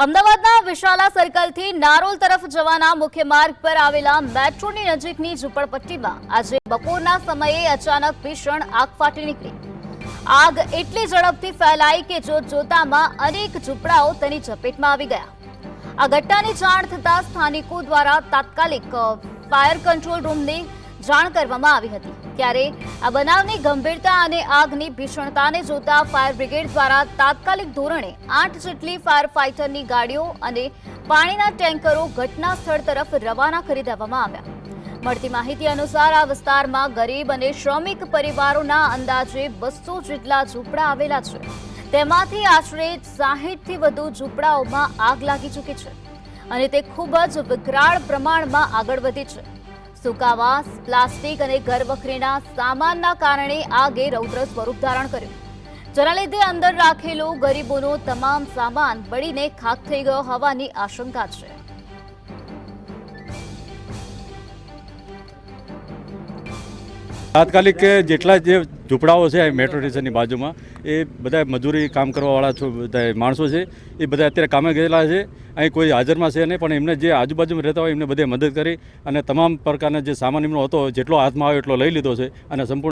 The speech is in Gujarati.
અમદાવાદના વિશાલા સર્કલથી નારોલ તરફ જવાના મુખ્ય માર્ગ પર આવેલા મેટ્રોની નજીકની ઝૂંપડપટ્ટીમાં આજે બપોરના સમયે અચાનક ભીષણ આગ ફાટી નીકળી। આગ એટલી ઝડપથી ફેલાઈ કે જોતજોતામાં અનેક ઝૂંપડાઓ તેની ઝપેટમાં આવી ગયા। આ ઘટનાની જાણ થતાં સ્થાનિકો દ્વારા તાત્કાલિક ફાયર કંટ્રોલ રૂમને જાણ કરવામાં આવી હતી। ત્યારે આ બનાવની ગંભીરતા અને આગની ભીષણતાને જોતા ફાયર બ્રિગેડ દ્વારા તાત્કાલિક ધોરણે 8 જેટલી ફાયર ફાઇટરની ગાડીઓ અને પાણીના ટેન્કરો ઘટના સ્થળ તરફ રવાના કરી દેવામાં આવ્યા। મળતી માહિતી અનુસાર આ વિસ્તારમાં ગરીબ અને શ્રમિક પરિવારોના અંદાજે 200 જેટલા ઝૂંપડા આવેલા છે। તેમાંથી આશરે 60થી વધુ ઝૂંપડાઓમાં આગ લાગી ચૂકી છે અને તે ખૂબ જ વિકરાળ પ્રમાણમાં આગળ વધી છે। સુકાવાસ, પ્લાસ્ટિક અને ઘરવખરીના સામાનના કારણે આગે રૌદ્ર સ્વરૂપ ધારણ કર્યું, જેના લીધે અંદર રાખેલો ગરીબોનો તમામ સામાન બળીને ખાખ થઈ ગયો હોવાની આશંકા છે। તાત્કાલિક જેટલા જે ઝૂંપડાઓ છે મેટ્રો સ્ટેશનની બાજુમાં એ બધા મજૂરી કામ કરવાવાળા બધા માણસો છે, એ બધા અત્યારે કામે ગયેલા છે। અહીં કોઈ હાજરમાં છે નહીં, પણ એમને જે આજુબાજુમાં રહેતા હોય એમને બધે મદદ કરી અને તમામ પ્રકારના જે સામાન એમનો હતો જેટલો હાથમાં આવ્યો એટલો લઈ લીધો છે અને સંપૂર્ણ